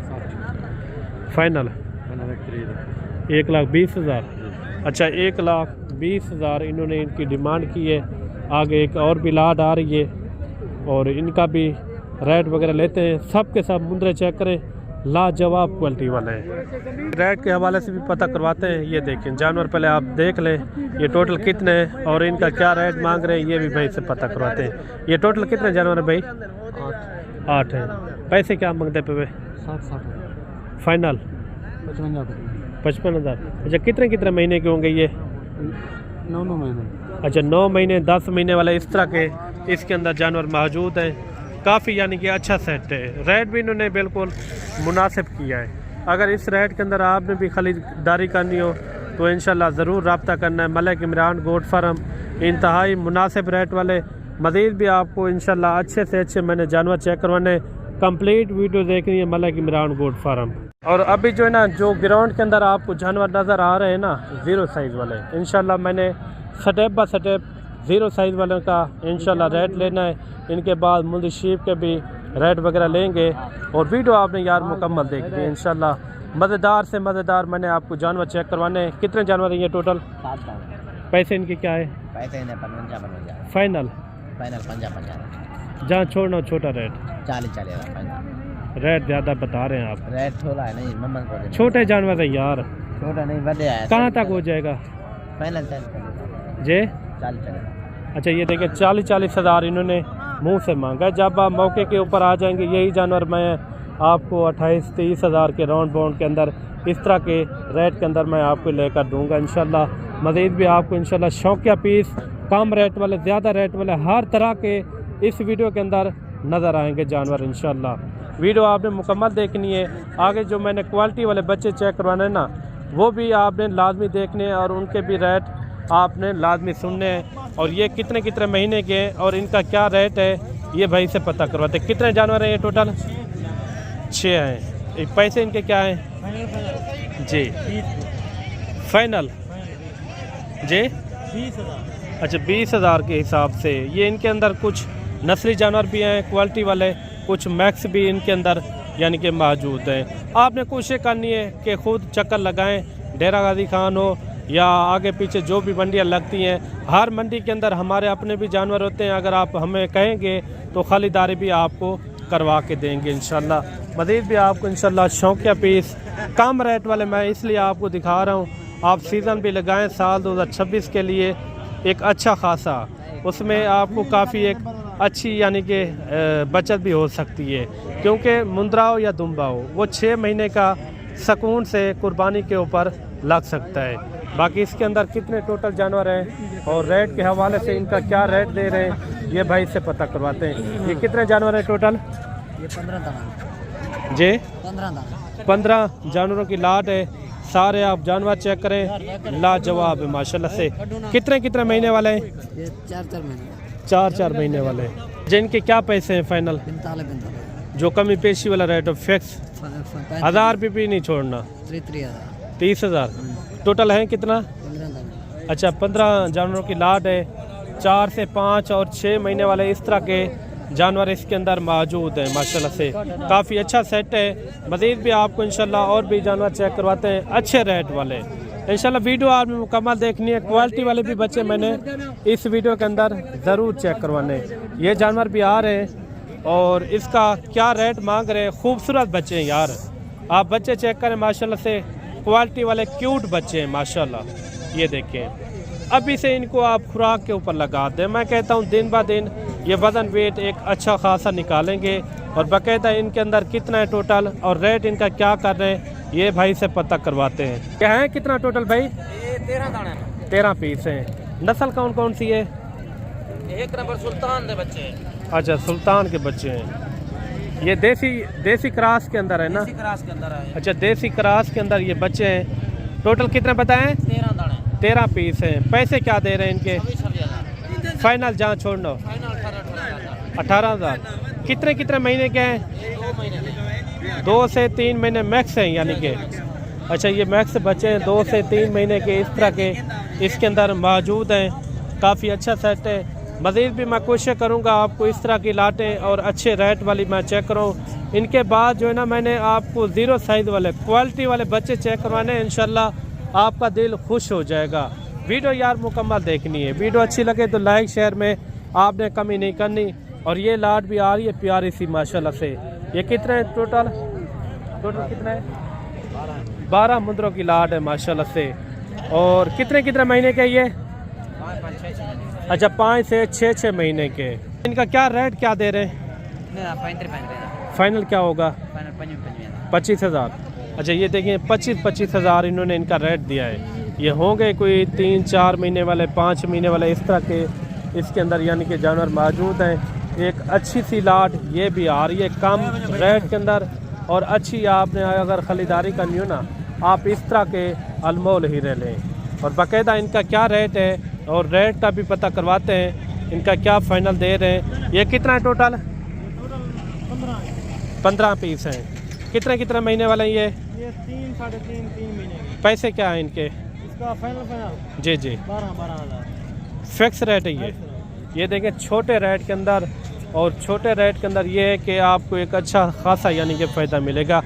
फाइनल 1,20,000। अच्छा 1,20,000 इन्होंने इनकी डिमांड की है। आगे एक और भी लाट आ रही है और इनका भी रेट वगैरह लेते हैं। सब के सब मुंदरे चेक करें, लाजवाब क्वालिटी वाले हैं। रेट के हवाले से भी पता करवाते हैं। ये देखें जानवर पहले आप देख लें, ये टोटल कितने हैं और इनका क्या रेट मांग रहे हैं, ये भी भाई से पता करवाते हैं। ये टोटल कितने जानवर है भाई? 8 हैं। पैसे क्या मांगते पे वे? 60 फाइनल 55,000। अच्छा कितने महीने के होंगे ये? 9 महीने। अच्छा 9 महीने 10 महीने वाले इस तरह के इसके अंदर जानवर मौजूद हैं। काफ़ी यानी कि अच्छा सेट है। रेट भी इन्होंने बिल्कुल मुनासिब किया है। अगर इस रेट के अंदर आपने भी खरीदारी करनी हो तो इंशाल्लाह ज़रूर रब्ता करना है। मलिक इमरान गोट फार्म इंतहाई मुनासिब रेट वाले। मज़ीद भी आपको इंशाल्लाह अच्छे से अच्छे मैंने जानवर चेक करवाने, कंप्लीट वीडियो देखनी है मलिक इमरान गोट फार्म। और अभी जो है ना, जो ग्राउंड के अंदर आपको जानवर नज़र आ रहे हैं ना, ज़ीरो साइज़ वाले, इंशाल्लाह मैंने step by step zero size वालों का इंशाल्लाह रेट लेना है। इनके बाद मुल्दी शीप के भी रेट वगैरह लेंगे और वीडियो आपने यार मुकम्मल देखनी है इंशाल्लाह। मज़ेदार से मज़ेदार मैंने आपको जानवर चेक करवाने हैं। कितने जानवर हैं ये टोटल? 7 पैसे इनके क्या है? पैसे इन्हें 55 फाइनल? फाइनल 50 जहाँ छोड़ना छोटा रेट, 40 फाइनल रेट ज़्यादा बता रहे हैं आप। रेट थोड़ा है नहीं मम्मन को देना। छोटे जानवर है यार, छोटा नहीं बड़े है। कहाँ तक हो जाएगा फाइनल जे? 40 अच्छा ये देखिए 40 हज़ार इन्होंने मुंह से मांगा। जब आप मौके के ऊपर आ जाएंगे यही जानवर मैं आपको 28-30 हज़ार के राउंड बाउंड के अंदर इस तरह के रेट के अंदर मैं आपको लेकर दूंगा इंशाल्लाह। मज़ीद भी आपको इंशाल्लाह शौकिया पीस, कम रेट वाले, ज़्यादा रेट वाले, हर तरह के इस वीडियो के अंदर नज़र आएंगे जानवर इंशाल्लाह। वीडियो आपने मुकम्मल देखनी है। आगे जो मैंने क्वालिटी वाले बच्चे चेक करवाने हैं ना, वो भी आपने लाजमी देखने हैं और उनके भी रेट आपने लाजमी सुनने हैं। और ये कितने कितने महीने के हैं और इनका क्या रेट है ये भाई से पता करवाते हैं। कितने जानवर हैं ये टोटल? 6 हैं। पैसे इनके क्या हैं जी? फाइनल जी 20,000। अच्छा 20,000 के हिसाब से। ये इनके अंदर कुछ नस्ली जानवर भी हैं क्वालिटी वाले, कुछ मैक्स भी इनके अंदर यानी कि मौजूद हैं। आपने कोशिश करनी है कि ख़ुद चक्कर लगाएं, डेरा गाजी खान हो या आगे पीछे जो भी मंडियाँ लगती हैं, हर मंडी के अंदर हमारे अपने भी जानवर होते हैं। अगर आप हमें कहेंगे तो खरीदारी भी आपको करवा के देंगे इंशाल्लाह। मज़ीद भी आपको इंशाल्लाह शौकिया पीस कम रेट वाले मैं इसलिए आपको दिखा रहा हूँ। आप सीज़न भी लगाएं साल 2026 के लिए एक अच्छा खासा, उसमें आपको काफ़ी एक अच्छी यानी कि बचत भी हो सकती है। क्योंकि मुंद्रा हो या दुम्बा हो, वो 6 महीने का सुकून से कुर्बानी के ऊपर लग सकता है। बाकी इसके अंदर कितने टोटल जानवर हैं और रेट के हवाले से इनका क्या रेट दे रहे हैं ये भाई से पता करवाते हैं। ये कितने जानवर हैं टोटल? ये 15 दाना जी 15 दाना 15 जानवरों की लाट है। सारे आप जानवर चेक करें, लाजवाब है माशाल्लाह से। कितने कितने महीने वाले हैं? ये 4 महीने 4 महीने वाले हैं। जिनके क्या पैसे हैं फाइनल? 45 जो कमी पेशी वाला रेट है फिक्स 1000 भी नहीं छोड़ना। 30,000 टोटल है कितना? 15 दाना। अच्छा 15 जानवरों की लाट है। 4 से 5 और 6 महीने वाले इस तरह के जानवर इसके अंदर मौजूद हैं माशाल्लाह से। काफ़ी अच्छा सेट है। मज़ीद भी आपको इंशाल्लाह और भी जानवर चेक करवाते हैं अच्छे रेट वाले इंशाल्लाह। वीडियो आपने मुकम्मल देखनी है। क्वालिटी वाले भी बच्चे मैंने इस वीडियो के अंदर ज़रूर चेक करवाने। ये जानवर भी आ रहे हैं और इसका क्या रेट मांग रहे हैं। खूबसूरत बच्चे हैं यार, आप बच्चे चेक करें माशाल्लाह से, क्वालिटी वाले क्यूट बच्चे हैं माशाल्लाह। ये देखें, अभी से इनको आप खुराक के ऊपर लगा दें। मैं कहता हूँ दिन ब दिन ये वज़न वेट एक अच्छा खासा निकालेंगे और बाकायदा इनके अंदर कितना है टोटल और रेट इनका क्या कर रहे हैं ये भाई से पता करवाते हैं। क्या है कितना टोटल भाई? ये 13 दाना 13 पीस हैं। नस्ल कौन कौन सी है? 1 नंबर सुल्तान दे बच्चे हैं। अच्छा सुल्तान के बच्चे हैं। ये देसी क्रॉस के अंदर है ना? क्रास के अंदर है। अच्छा देसी क्रॉस के अंदर ये बच्चे हैं। टोटल कितने बताएं? 13 दाने 13 पीस हैं। पैसे क्या दे रहे हैं इनके? फाइनल जहाँ छोड़ना 18,000। कितने कितने महीने के हैं? 2 महीने के 2 से 3 महीने मैक्स हैं यानी कि। अच्छा ये मैक्स बच्चे हैं 2 से 3 महीने के इस तरह के इसके अंदर मौजूद हैं। काफ़ी अच्छा सेट है। मज़ीद भी मैं कोशिश करूँगा आपको इस तरह की लाटें और अच्छे रेट वाली मैं चेक करूँ। इनके बाद जो है ना मैंने आपको ज़ीरो साइज़ वाले क्वालिटी वाले बच्चे चेक करवाने हैं। इंशाल्लाह आपका दिल खुश हो जाएगा। वीडियो यार मुकम्मल देखनी है। वीडियो अच्छी लगे तो लाइक शेयर में आपने कमी नहीं करनी। और ये लाट भी आ रही है प्यारी सी माशाल्लाह से। ये कितने टोटल कितना है? 12 मुंदरों की लाट है माशाल्लाह से। और कितने कितने महीने के ये? अच्छा 5 से 6 महीने के। इनका क्या रेट क्या दे रहे हैं? फाइनल क्या होगा? 25,000। अच्छा ये देखिए 25 हज़ार इन्होंने इनका रेट दिया है। ये होंगे कोई 3-4 महीने वाले 5 महीने वाले इस तरह के इसके अंदर यानी कि जानवर मौजूद हैं। एक अच्छी सी लाट ये भी आ रही है कम रेट के अंदर और अच्छी। आपने अगर ख़रीदारी करनी हो ना आप इस तरह के अनमोल हीरे लें। और बाकायदा इनका क्या रेट है और रेट का भी पता करवाते हैं। इनका क्या फ़ाइनल दे रहे हैं। ये कितना है टोटल? 15 पीस हैं। कितने कितने महीने वाले हैं ये 3 साढ़े 3 महीने की। पैसे क्या हैं इनके? इसका फाइनल जी जी 12 हज़ार फिक्स रेट है ये देखें छोटे रेट के अंदर। और छोटे रेट के अंदर ये है कि आपको एक अच्छा खासा यानी कि फ़ायदा मिलेगा।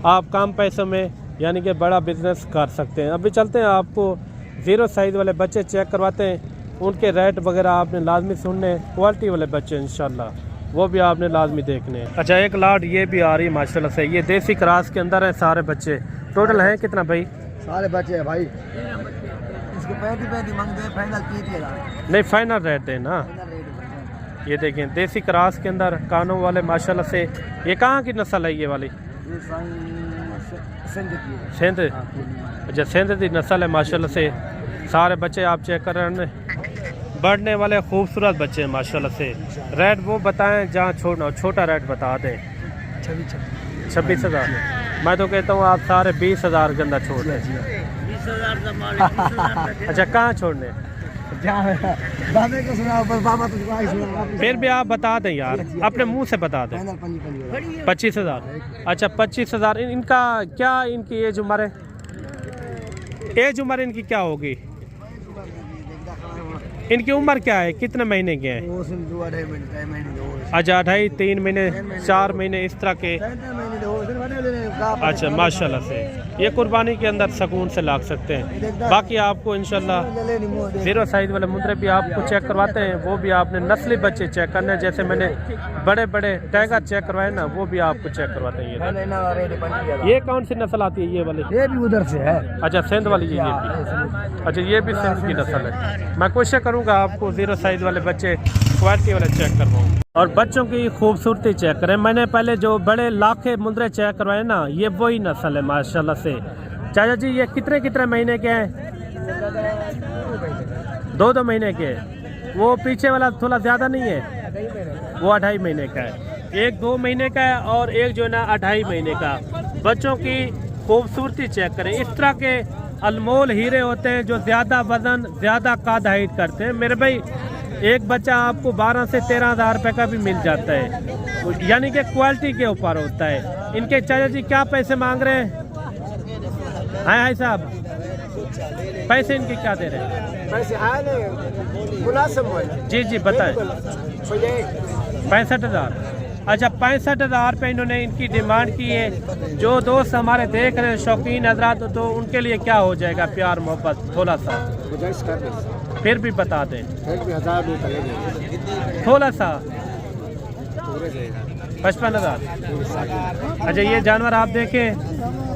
आप कम पैसों में यानी कि बड़ा बिजनेस कर सकते हैं। अभी चलते हैं, आपको ज़ीरो साइज़ वाले बच्चे चेक करवाते हैं। उनके रेट वगैरह आपने लाजमी सुनने, क्वालिटी वाले बच्चे इंशाल्लाह वो भी आपने लाजमी देखने हैं। अच्छा, एक लाट ये भी आ रही है माशाल्लाह से। ये देसी क्रास के अंदर है सारे बच्चे। टोटल हैं कितना भाई? सारे बच्चे हैं भाई। इसके 35 मांगते हैं, फाइनल 30,000 नहीं, फाइनल रेट है ना। ये देखें देसी क्रास के अंदर कानों वाले माशाल्लाह से। ये कहाँ की नस्ल है ये वाली? सिंध। अच्छा, सिंध की नस्ल है माशाल्लाह से। सारे बच्चे आप चेक कर रहे हैं, बढ़ने वाले खूबसूरत बच्चे हैं माशाल्लाह से। रेट वो बताएं जहाँ छोड़ना हो, छोटा रेट बता दें। 26,000। मैं तो कहता हूँ आप सारे 20,000 के अंदर छोड़ दें। अच्छा, कहाँ छोड़ने? फिर भी आप बता दें यार, अपने मुंह से बता दें। 25,000। अच्छा, 25,000। इनका क्या, इनकी एज उम्र है? एज उम्र इनकी क्या होगी? इनकी उम्र क्या है? कितने महीने के हैं? अच्छा, 2.5 3 महीने 4 महीने इस तरह के। अच्छा, माशाल्लाह से ये कुर्बानी के अंदर सुकून से लाग सकते हैं। बाकी आपको इंशाल्लाह ज़ीरो साइज़ वाले मुंद्रे भी आपको चेक करवाते हैं। वो भी आपने नस्ली बच्चे चेक करने, जैसे मैंने बड़े बड़े टाइगर चेक करवाए ना, वो भी आपको चेक करवाते हैं। ये कौन सी नस्ल आती है ये वाली? ये भी उधर से है। अच्छा, सिंध वाली ये भी। अच्छा, ये भी सिंध की नस्ल है। मैं कोशिश करूँगा आपको ज़ीरो साइज़ वाले बच्चे क्वालिटी वाले चेक करवाऊँ और बच्चों की खूबसूरती चेक करें। मैंने पहले जो बड़े लाखे मुंद्रे चेक करवाए ना, ये वही नस्ल है माशाल्लाह से। चाचा जी, ये कितने कितने महीने के हैं? 2 महीने के। वो पीछे वाला थोड़ा ज़्यादा नहीं है? वो 2.5 महीने का है। एक 2 महीने का है और एक जो है ना 2.5 महीने का। बच्चों की खूबसूरती चेक करें। इस तरह के अनमोल हीरे होते हैं जो ज़्यादा वजन, ज़्यादा कद हाइट करते हैं। मेरे भाई, एक बच्चा आपको 12 से 13,000 रुपये का भी मिल जाता है, यानी कि क्वालिटी के ऊपर होता है। इनके चाचा जी क्या पैसे मांग रहे हैं? हाय साहब, पैसे इनके क्या दे रहे हैं? पैसे जी जी बताएं। 65,000। अच्छा, 65,000 रुपये इन्होंने इनकी डिमांड की है। जो दोस्त हमारे देख रहे हैं, शौकीन हजरात, तो उनके लिए क्या हो जाएगा प्यार मोहब्बत थोड़ा सा? फिर भी बता दें, थोड़ा सा 55,000। अच्छा, ये जानवर आप देखें,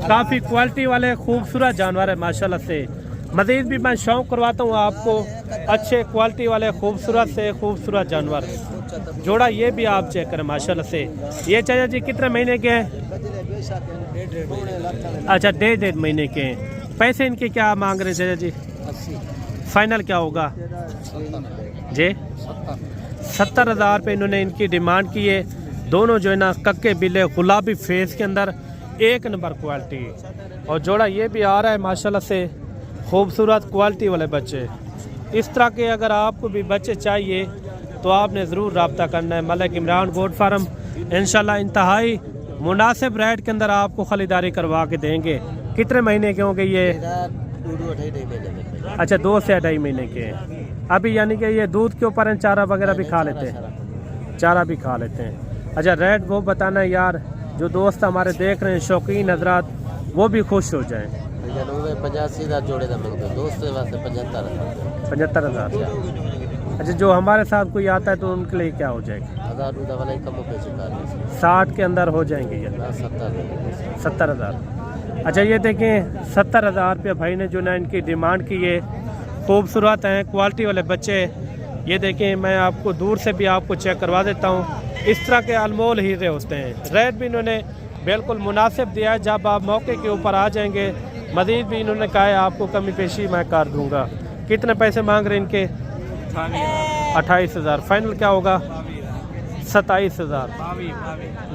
काफ़ी क्वालिटी वाले खूबसूरत जानवर है माशाल्लाह से। मज़ीद भी मैं शौक़ करवाता हूँ आपको अच्छे क्वालिटी वाले खूबसूरत से खूबसूरत जानवर। जोड़ा ये भी आप चेक करें माशाल्लाह से। ये चाचा जी कितने महीने के हैं? अच्छा, 1.5 महीने के हैं। पैसे इनके क्या मांग रहे हैं चाचा जी? फाइनल क्या होगा जी? 70,000 रुपये इन्होंने इनकी डिमांड की है। दोनों जो है ना कक्के बिल्ले गुलाबी फेस के अंदर एक नंबर क्वालिटी। और जोड़ा ये भी आ रहा है माशाल्लाह से, खूबसूरत क्वालिटी वाले बच्चे। इस तरह के अगर आपको भी बच्चे चाहिए तो आपने ज़रूर रब्ता करना है। मलिक इमरान गोट फार्म इंशाल्लाह इंतहाई मुनासिब रेट के अंदर आपको खरीदारी करवा के देंगे। कितने महीने के होंगे ये? अच्छा, 2 से 2.5 महीने के हैं अभी, यानी कि ये दूध के ऊपर चारा वगैरह भी खा लेते हैं? चारा भी खा लेते हैं। अच्छा, रेट वो बताना है यार, जो दोस्त हमारे देख रहे हैं शौकीन हजरात, वो भी खुश हो जाएं। 85,000 जोड़े का मिलते हैं, दोस्त वास्ते 75,000। अच्छा, जो हमारे साथ कोई आता है तो उनके लिए क्या हो जाएगा? 60 के अंदर हो जाएंगे ये? 70,000। अच्छा, ये देखें 70,000 रुपये भाई ने जो ना इनकी डिमांड की है। खूबसूरत हैं, क्वालिटी वाले बच्चे। ये देखें, मैं आपको दूर से भी आपको चेक करवा देता हूँ। इस तरह के अनमोल हीरे होते हैं। रेट भी इन्होंने बिल्कुल मुनासिब दिया है। जब आप मौके के ऊपर आ जाएंगे, मज़ीद भी इन्होंने कहा है आपको कमी पेशी मैं कर दूँगा। कितने पैसे मांग रहे हैं इनके? 28,000। फाइनल क्या होगा? 27,000।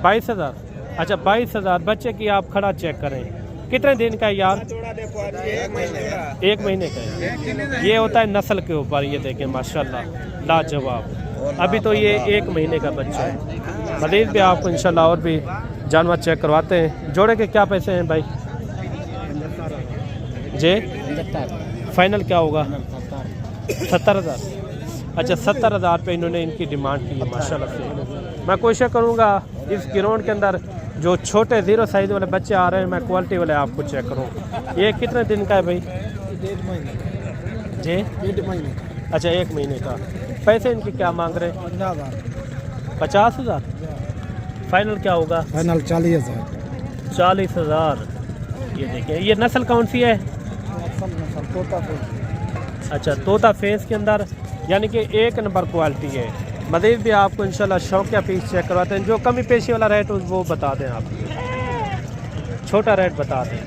22,000। अच्छा, 22,000। बच्चे की आप खड़ा चेक करें। कितने दिन का है यार? 1 महीने का है। ये होता है नस्ल के ऊपर। ये देखें माशाल्लाह लाजवाब। अभी तो ये 1 महीने का बच्चा है। मज़ीद भी आपको इंशाल्लाह और भी जानवर चेक करवाते हैं। जोड़े के क्या पैसे हैं भाई जी? फाइनल क्या होगा? 70,000। अच्छा 70,000 पे इन्होंने इनकी डिमांड की है माशाल्लाह से। मैं कोशिश करूँगा इस ग्राउंड के अंदर जो छोटे 0 साइज़ वाले बच्चे आ रहे हैं मैं क्वालिटी वाले आपको चेक करूँ। ये कितने दिन का है भाई जी? 1 महीने। अच्छा 1 महीने का। पैसे इनके क्या मांग रहे हैं? 50,000। फाइनल क्या होगा? फाइनल 40,000। 40,000। ये देखिए, ये नस्ल कौन सी है? अच्छा तोता फेस के अंदर, यानी कि 1 नंबर क्वालिटी है। मज़ीद भी आपको इंशाल्लाह शौकिया पीस चेक करवाते हैं। जो कमी पेशी वाला रेट वो बता दें आप, छोटा रेट बता दें।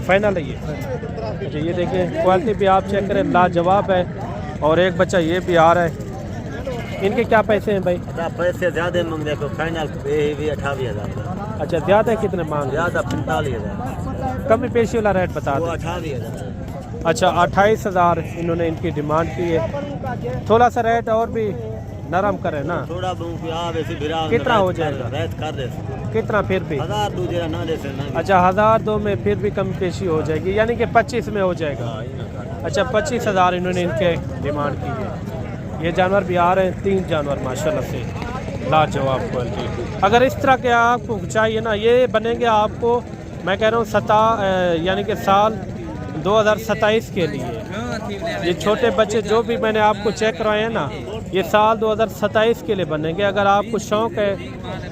फाइनल है ये। अच्छा ये देखिए क्वालिटी भी आप चेक करें, लाजवाब है। और एक बच्चा ये भी आ रहा है। इनके क्या पैसे हैं भाई? पैसे ज़्यादा मांग रहे, फाइनल भी 28,000। अच्छा ज़्यादा कितने मांग? ज़्यादा 45,000। कमी पेशी वाला रेट बता दें। 28,000। अच्छा 28,000 इन्होंने इनकी डिमांड की है। थोड़ा सा रेट और भी नरम करें ना, थोड़ा कितना हो जाएगा? रेट कर दे, कितना फिर भी? 1000 दूसरा ना दे से ना। अच्छा 1002 में फिर भी कम पेशी हो जाएगी, यानी कि 25 में हो जाएगा। अच्छा 25,000 इन्होंने इनके डिमांड की है। ये जानवर भी आ रहे हैं, 3 जानवर माशाल्लाह से लाजवाब क्वालिटी। अगर इस तरह के आपको चाहिए ना, ये बनेंगे आपको मैं कह रहा हूँ यानी कि साल 2027 के लिए। ये छोटे बच्चे जो भी मैंने आपको चेक करवाए हैं ना, ये साल 2027 के लिए बनेंगे। अगर आपको शौक़ है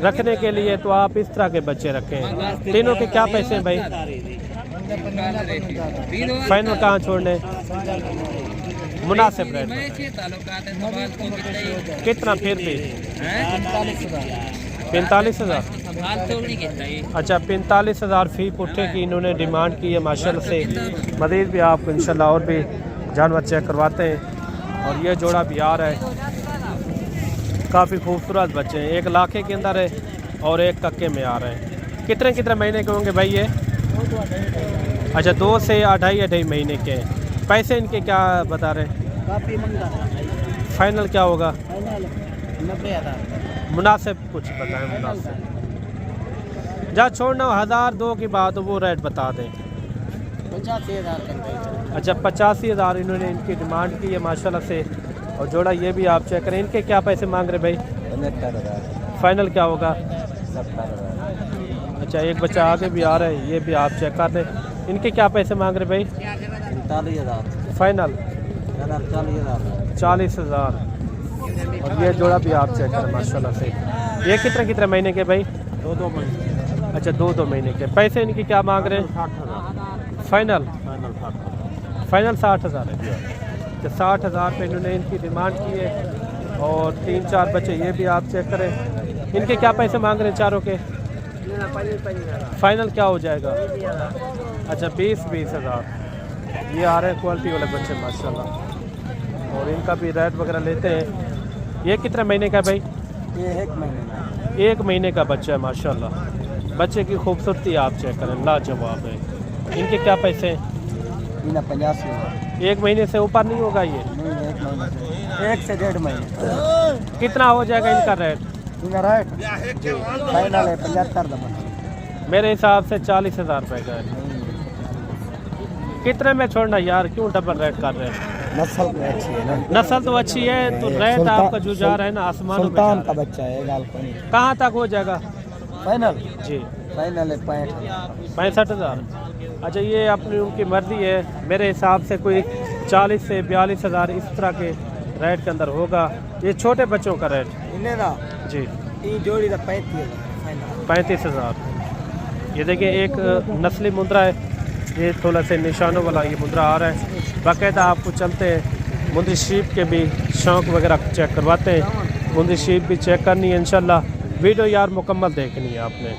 रखने के लिए तो आप इस तरह के बच्चे रखें। तीनों के क्या पैसे हैं भाई? फाइनल कहाँ छोड़ने? मुनासिब रेट कितना फिर भी? 45,000। अच्छा 45,000 फी पुट्ठे की इन्होंने डिमांड की है माशाल्लाह से। मज़ीद भी आपको इंशाल्लाह और भी जानवर चेक करवाते हैं। और ये जोड़ा भी आ रहा है, काफ़ी खूबसूरत बच्चे हैं। 1 लाखे के अंदर है और 1 कक्के में आ रहे हैं। कितने कितने महीने के होंगे भाई ये? अच्छा 2 से 2.5 महीने के हैं। पैसे इनके क्या बता रहे हैं? फाइनल क्या होगा? 90,000। मुनासिब कुछ बताएं, मुनासिब। जहाँ छोड़ना 1002 की बात वो रेट बता दें। 85,000। अच्छा 85,000 इन्होंने इनकी डिमांड की है माशाल्लाह से। और जोड़ा ये भी आप चेक करें। इनके क्या पैसे मांग रहे भाई? 69,000। फाइनल क्या होगा? 70,000। अच्छा एक बच्चा आगे भी आ रहा है, ये भी आप चेक कर दें। इनके क्या पैसे मांग रहे भाई? 45,000। फाइनल 40,000। 40,000। और ये जोड़ा भी आप चेक करें माशाल्लाह से। ये कितने कितने महीने के भाई? 2 महीने। अच्छा 2 महीने के। पैसे इनकी क्या मांग रहे हैं? 60,000। फाइनल? फाइनल 60,000 है। तो 60,000 पे इन्होंने इनकी डिमांड की है। और 3-4 बच्चे ये भी आप चेक करें। इनके क्या पैसे मांग रहे हैं चारों के? फाइनल क्या हो जाएगा? अच्छा 20,000। ये आ रहे हैं क्वालिटी वाले बच्चे माशाल्लाह। और इनका भी रेट वगैरह लेते हैं। ये कितने महीने का है भाई? ये 1 महीने। 1 महीने का बच्चा है माशाल्लाह। बच्चे की खूबसूरती आप चेक करें, लाजवाब है। इनके क्या पैसे हैं? 85,000। 1 महीने से ऊपर नहीं होगा ये? नहीं 1 महीने से 1 से 1.5 महीने। कितना हो जाएगा इनका रेट? इनका रेट फाइनल है 75,000। मेरे हिसाब से 40,000 रुपये का है। कितने में छोड़ना यार, क्यों डबल रेट कर रहे हैं? नस्ल तो अच्छी है ना। नस्ल तो अच्छी है तो रेट आपका जो जा रहा है ना आसमानों में जा सुल्तान रहा का है। बच्चा है। गाल को कहाँ तक हो जाएगा? फाइनल जी फाइनल है 65,000। 65,000। अच्छा ये अपनी उनकी मर्जी है। मेरे हिसाब से कोई 40 से 42,000 इस तरह के रेट के अंदर होगा। ये छोटे बच्चों का रेट इन्हें ना जी ये जोड़ी का 35,000 फाइनल। 35,000। ये देखिए एक नस्ली मुंद्रा है, ये थोड़ा से निशानों वाला ये मुंद्रा आ रहा है। बाकायदा आपको चलते हैं मुंद्री शीप के भी शौक़ वगैरह चेक करवाते हैं। मुंद्री शीप भी चेक करनी है इंशाल्लाह। वीडियो यार मुकम्मल देखनी है आपने।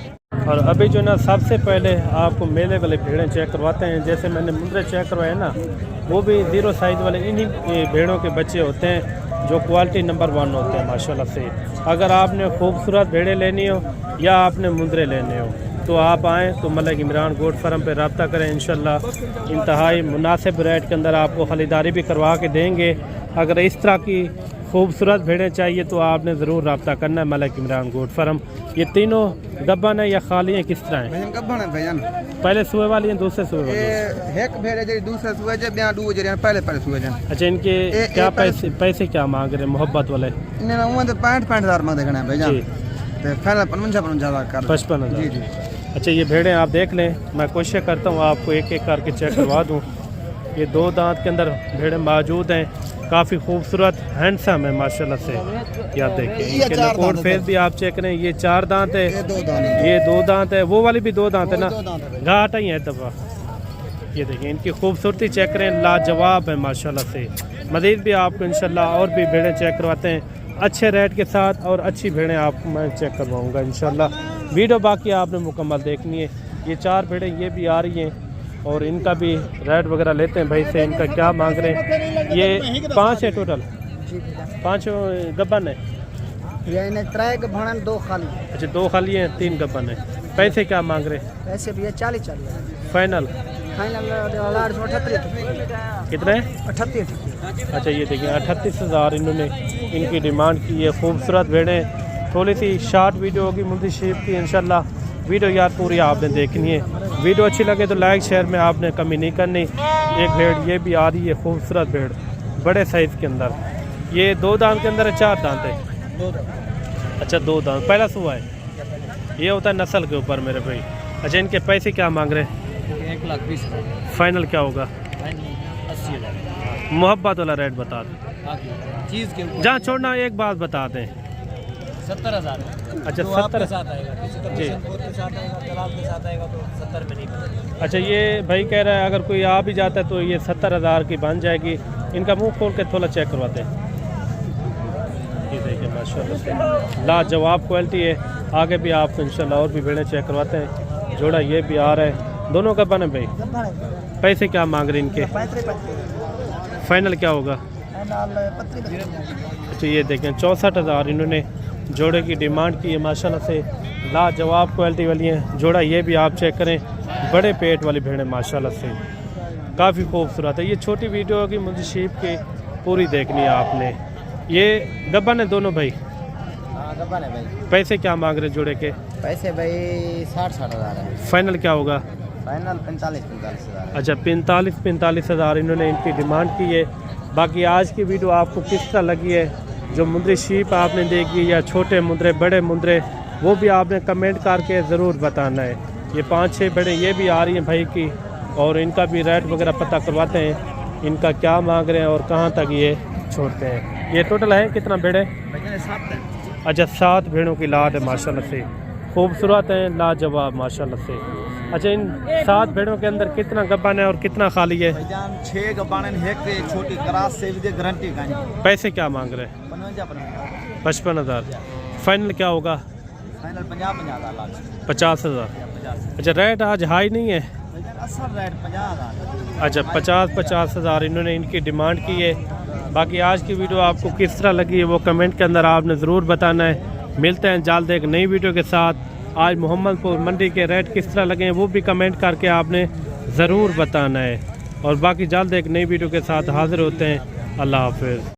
और अभी जो ना सबसे पहले आपको मेले वाले भेड़ें चेक करवाते हैं। जैसे मैंने मुंद्रे चेक करवाए ना, वो भी 0 साइज़ वाले इन्हीं भेड़ों के बच्चे होते हैं जो क्वालिटी नंबर 1 होते हैं माशाल्लाह से। अगर आपने खूबसूरत भेड़ें लेनी हो या आपने मुंद्रे लेने हो तो आप आएँ तो मलिक इमरान गोट फार्म पे रब्ता करें। इंशाल्लाह इंतहाई मुनासिब रेट के अंदर आपको ख़रीदारी भी करवा के देंगे। अगर इस तरह की खूबसूरत भेड़ें चाहिए तो आपने ज़रूर रब्ता करना है मलिक इमरान गोट फार्म। ये तीनों गब्बन है या खाली हैं, किस तरह हैं? भाईजान गब्बन है भाईजान। पहले सुबह वाली हैं, दूसरे सुबह वाली हैं? ये एक भेड़ है जो दूसरा सुबह जब यहाँ दो जरिया पहले पहले सुबह जान। अच्छा, इनके क्या पैसे क्या मांग रहे हैं मोहब्बत वाले? इन्हें ना वो तो 65,000 मांग देखना है भाईजान। जी, तो फाइनल 55,000 कर 55,000। जी जी। अच्छा, ये भेड़ें आप देख लें, मैं कोशिश करता हूँ आपको एक एक करके चेक करवा दूँ। ये 2 दांत के अंदर भेड़ें मौजूद हैं, काफ़ी खूबसूरत हैंडसम है माशाल्लाह से। ये आप देखिए, इनके नकोड़ फेस भी आप चेक करें। ये 4 दांत है, ये 2 दांत है। ये 2 दांत है, वो वाली भी 2 दांत है ना, 2 दांत है। घाट ही है दफा। ये देखिए, इनकी खूबसूरती चेक करें, लाजवाब है माशाल्लाह से। मज़ीद भी आपको इंशाल्लाह और भी भेड़ें चेक करवाते हैं अच्छे रेट के साथ, और अच्छी भेड़ें आपको मैं चेक करवाऊँगा इंशाल्लाह। वीडियो बाकी आपने मुकम्मल देखनी है। ये 4 भेड़ें ये भी आ रही हैं, और इनका भी रेट वगैरह लेते हैं भाई से, इनका क्या मांग रहे हैं। ये 5 है टोटल, 5 गब्बन है। ये इन्हें 3 गब्बन 2 खाली। अच्छा, 2 खाली हैं, 3 गब्बन है। पैसे क्या मांग रहे हैं? ऐसे भी 40 फाइनल फाइनल 38 कितने? 38। अच्छा, ये देखिए 38,000 इन्होंने इनकी डिमांड की है। खूबसूरत भेड़ें, थोड़ी सी शॉर्ट वीडियो होगी मुंशी शेख की इंशाल्लाह। वीडियो यार पूरी आपने देखनी है। वीडियो अच्छी लगे तो लाइक शेयर में आपने कमी नहीं करनी। एक भेड़ ये भी आ रही है, खूबसूरत भेड़, बड़े साइज़ के अंदर। ये 2 दांत के अंदर है, 4 दांत है? अच्छा, 2 दांत, पहला सुबह है। ये होता है नस्ल के ऊपर मेरे भाई। अच्छा, इनके पैसे क्या मांग रहे हैं? 1,20,000। फाइनल क्या होगा? 80,000। मोहब्बत वाला रेट बता दें, चीज़ के ऊपर जहाँ छोड़ना एक बात बता दें। 70,000। अच्छा, जो आपके 70 साथ आएगा, किसी तरह जी। के साथ आएगा, दलाल के साथ आएगा तो 70 में नहीं बनेगा। अच्छा, ये भाई कह रहा है अगर कोई आ भी जाता है तो ये 70,000 की बन जाएगी। इनका मुंह खोल के थोड़ा चेक करवाते हैं। ये देखिए माशाल्लाह से लाजवाब क्वालिटी है। आगे भी आपको इंशाल्लाह और भी भेड़ें चेक करवाते हैं। जोड़ा ये भी आ रहा है, दोनों का बने भाई। पैसे क्या मांग रहे हैं इनके? फाइनल क्या होगा? अच्छा, ये देखें 64,000 इन्होंने जोड़े की डिमांड की है। माशाल्लाह से लाजवाब क्वालिटी वाली हैं। जोड़ा ये भी आप चेक करें, बड़े पेट वाली भेड़ें माशाल्लाह से काफ़ी खूबसूरत है। ये छोटी वीडियो होगी मुझे शीप की, पूरी देखनी है आपने। ये गब्बन है दोनों भाई? गब्बन है भाई। पैसे क्या मांग रहे जोड़े के? पैसे भाई 60,000 है। फाइनल क्या होगा? फाइनल 45,000। अच्छा, 45,000 इन्होंने इनकी डिमांड की है। बाकी आज की वीडियो आपको किस तरह लगी है, जो मुंदरी शीप आपने देखी या छोटे मुंदरे बड़े मुंदरे, वो भी आपने कमेंट करके ज़रूर बताना है। ये 5-6 भेड़ें ये भी आ रही हैं भाई की, और इनका भी रेट वगैरह पता करवाते हैं, इनका क्या मांग रहे हैं और कहाँ तक ये छोड़ते हैं। ये टोटल है कितना भेड़े? अच्छा, 7 भेड़ों की लाद है माशाल्लाह से, खूबसूरत हैं, लाजवाब माशाल्लाह से। अच्छा, इन 7 भेड़ों के अंदर कितना गब्बन है और कितना खाली है? 6 गब्बन है, एक छोटी क्रास से भी गारंटी का। पैसे क्या मांग रहे हैं? 55,000। फाइनल क्या होगा? फाइनल 50,000। 50,000। अच्छा, रेट आज हाई नहीं है? असल रेट 50,000। अच्छा, 50,000 इन्होंने इनकी डिमांड की है। बाकी आज की वीडियो आपको किस तरह लगी है वो कमेंट के अंदर आपने ज़रूर बताना है। मिलते हैं जल्द एक नई वीडियो के साथ। आज मोहम्मदपुर मंडी के रेट किस तरह लगे हैं वो भी कमेंट करके आपने ज़रूर बताना है। और बाकी जल्द एक नई वीडियो के साथ हाज़िर होते हैं। अल्लाह हाफ़िज़।